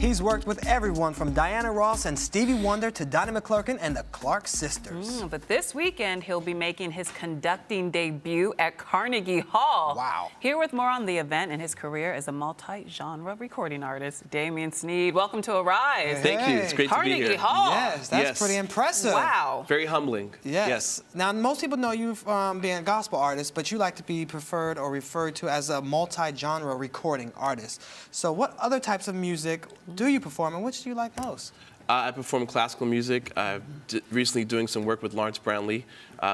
He's worked with everyone from Diana Ross and Stevie Wonder to Donnie McClurkin and the Clark Sisters. But this weekend, he'll be making his conducting debut at Carnegie Hall. Wow. Here with more on the event and his career as a multi-genre recording artist, Damien Sneed. Welcome to Arise. Thank you. It's great to be here. Carnegie Hall. Yes, that's pretty impressive. Wow. Very humbling. Yes. Now, most people know you from being a gospel artist, but you like to be preferred or referred to as a multi-genre recording artist. So what other types of music do you perform, and which do you like most? I perform classical music. I'm recently doing some work with Lawrence Brownlee,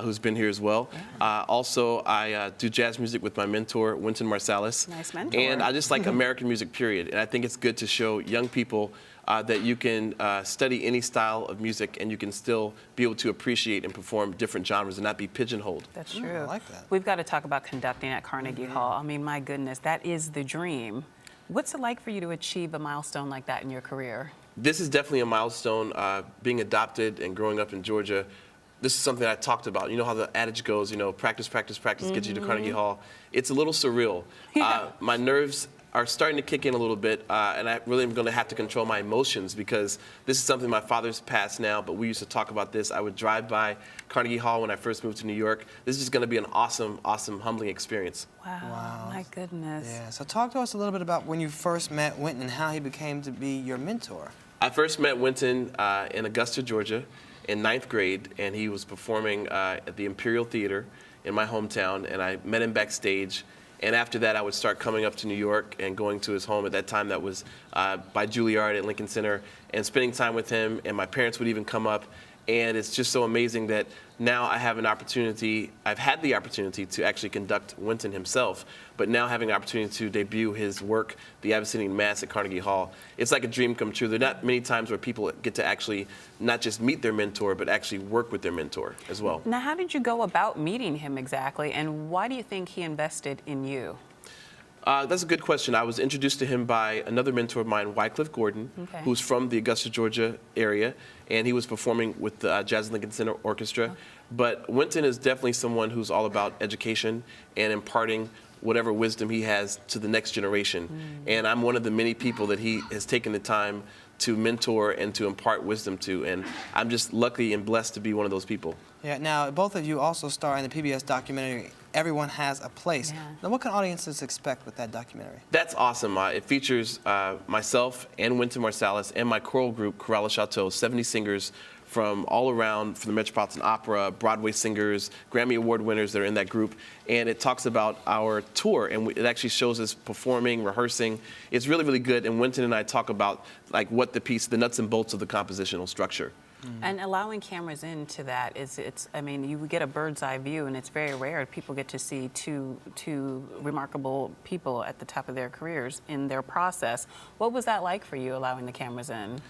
who's been here as well. Also, I do jazz music with my mentor, Wynton Marsalis. Nice mentor. And I just like American music, period. And I think it's good to show young people that you can study any style of music and you can still be able to appreciate and perform different genres and not be pigeonholed. That's true. I like that. We've got to talk about conducting at Carnegie Hall. I mean, my goodness, that is the dream. What's it like for you to achieve a milestone like that in your career? This is definitely a milestone. Being adopted and growing up in Georgia, this is something I talked about. You know how the adage goes, you know, practice, practice, practice gets you to Carnegie Hall. It's a little surreal. My nerves are starting to kick in a little bit, and I really am going to have to control my emotions because this is something my father's passed now, but we used to talk about this. I would drive by Carnegie Hall when I first moved to New York. This is just going to be an awesome, awesome, humbling experience. Wow, my goodness. Yeah, so talk to us a little bit about when you first met Wynton and how he became to be your mentor. I first met Wynton in Augusta, Georgia in 9th grade, and he was performing at the Imperial Theater in my hometown, and I met him backstage. And after that, I would start coming up to New York and going to his home. At that time, that was by Juilliard at Lincoln Center, and spending time with him, and my parents would even come up. And it's just so amazing that now I have an opportunity, I've had the opportunity to actually conduct Wynton himself, but now having the opportunity to debut his work, The Abyssinian Mass at Carnegie Hall, it's like a dream come true. There are not many times where people get to actually not just meet their mentor, but actually work with their mentor as well. Now, how did you go about meeting him exactly, and why do you think he invested in you? That's a good question. I was introduced to him by another mentor of mine, Wycliffe Gordon, who's from the Augusta, Georgia area, and he was performing with the Jazz Lincoln Center Orchestra. But Wynton is definitely someone who's all about education and imparting whatever wisdom he has to the next generation. And I'm one of the many people that he has taken the time to mentor and to impart wisdom to, and I'm just lucky and blessed to be one of those people. Yeah, now both of you also star in the PBS documentary, Everyone Has a Place. Now what can audiences expect with that documentary? That's awesome. It features myself and Wynton Marsalis and my choral group, Chorale Le Chateau, 70 singers from all around, from the Metropolitan Opera, Broadway singers, Grammy Award winners that are in that group. And it talks about our tour, and it actually shows us performing, rehearsing. It's really, really good, and Wynton and I talk about like what the nuts and bolts of the compositional structure. And allowing cameras into that I mean, you get a bird's eye view, and it's very rare people get to see two remarkable people at the top of their careers in their process. What was that like for you, allowing the cameras in?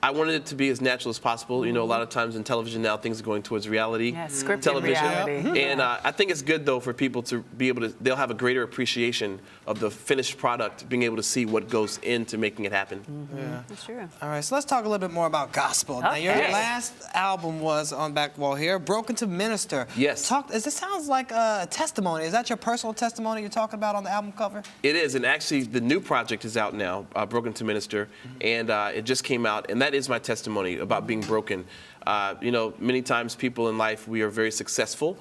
I wanted it to be as natural as possible. You know, a lot of times in television now, things are going towards reality Scripted television. reality. And I think it's good, though, for people to be able to, they'll have a greater appreciation of the finished product, being able to see what goes into making it happen. Yeah. That's true. All right, so let's talk a little bit more about gospel. Now, your last album was on back wall here, Broken to Minister. Yes. This sounds like a testimony. Is that your personal testimony you're talking about on the album cover? It is, and actually the new project is out now, Broken to Minister, and it just came out, and that is my testimony about being broken. You know, many times people in life, we are very successful.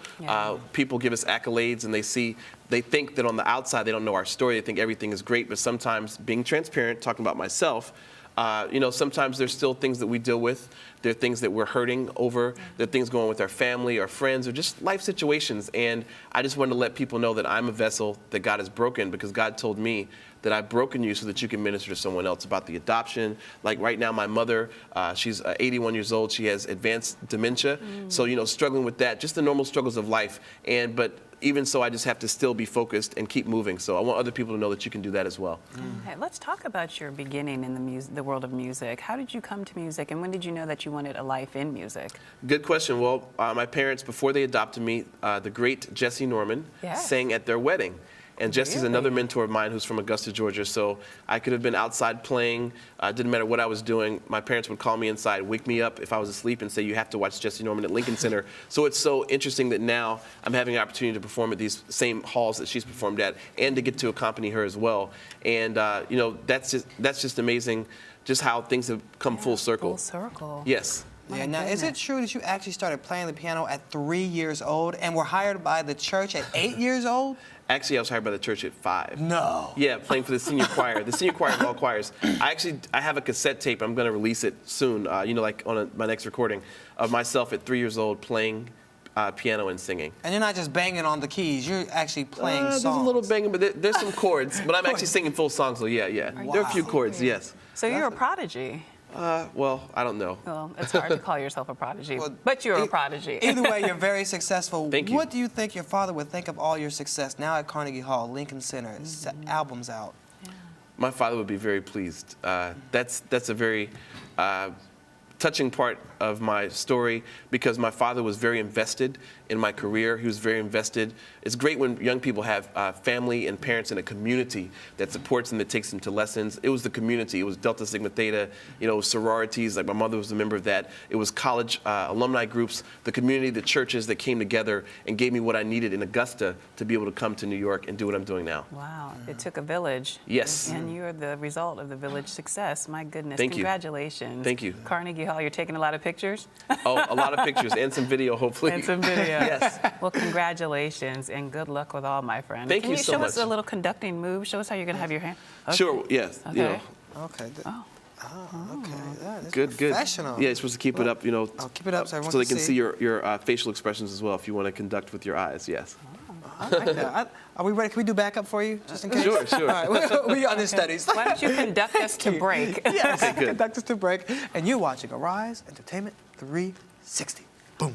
People give us accolades, and they think that on the outside they don't know our story. They think everything is great, but sometimes being transparent, talking about myself, you know, sometimes there's still things that we deal with. There are things that we're hurting over. There are things going on with our family, our friends, or just life situations. And I just wanted to let people know that I'm a vessel that God has broken, because God told me that I've broken you so that you can minister to someone else about the adoption. Like right now, my mother, she's 81 years old. She has advanced dementia. So, you know, struggling with that, just the normal struggles of life. But even so, I just have to still be focused and keep moving. So I want other people to know that you can do that as well. Okay, let's talk about your beginning in the world of music. How did you come to music, and when did you know that you wanted a life in music? Good question. Well, my parents, before they adopted me, the great Jesse Norman sang at their wedding. And Jesse's another mentor of mine who's from Augusta, Georgia. So I could have been outside playing. Didn't matter what I was doing. My parents would call me inside, wake me up if I was asleep, and say, you have to watch Jesse Norman at Lincoln Center. So it's so interesting that now I'm having an opportunity to perform at these same halls that she's performed at, and to get to accompany her as well. And you know, that's just amazing, just how things have come full circle. Full circle. Yes. Yeah, now, is it true that you actually started playing the piano at 3 years old and were hired by the church at 8 years old? Actually, I was hired by the church at 5. No. Yeah, playing for the senior choir. The senior choir of all choirs. I have a cassette tape. I'm going to release it soon, you know, like on my next recording, of myself at 3 years old playing piano and singing. And you're not just banging on the keys, you're actually playing songs. There's a little banging, but there's some chords. But I'm actually singing full songs, so yeah. There are a few chords, yes. So you're a prodigy. Well, I don't know. Well, it's hard to call yourself a prodigy, but you're a prodigy. Either way, you're very successful. Thank you. What do you think your father would think of all your success now at Carnegie Hall, Lincoln Center, albums out? My father would be very pleased. That's a very touching part of my story, because my father was very invested in my career. He was very invested. It's great when young people have family and parents in a community that supports them, that takes them to lessons. It was the community. It was Delta Sigma Theta, you know, sororities, like my mother was a member of that. It was college alumni groups, the community, the churches that came together and gave me what I needed in Augusta to be able to come to New York and do what I'm doing now. Wow, it took a village. Yes. And you're the result of the village success. My goodness, Thank you. Congratulations. Thank you. Carnegie Hall, you're taking a lot of pictures? Oh, a lot of pictures and some video, hopefully. And some video. Yes. Well, congratulations and good luck with all, my friend. Thank you so Can you show us much. a little conducting move? Show us how you're going to have your hand. Okay. Sure, yes. Okay. You know. Okay. Oh. Okay. Yeah, that's Good. professional. Yeah, you're supposed to keep it up, you know. I'll keep it up so everyone they can can see your facial expressions as well if you want to conduct with your eyes, yes. I like that. Are we ready? Can we do backup for you, just in case? Sure, sure. All right, we understudies. Why don't you conduct us to break? Yes, good. conduct us to break. And you're watching Arise Entertainment 360. Boom.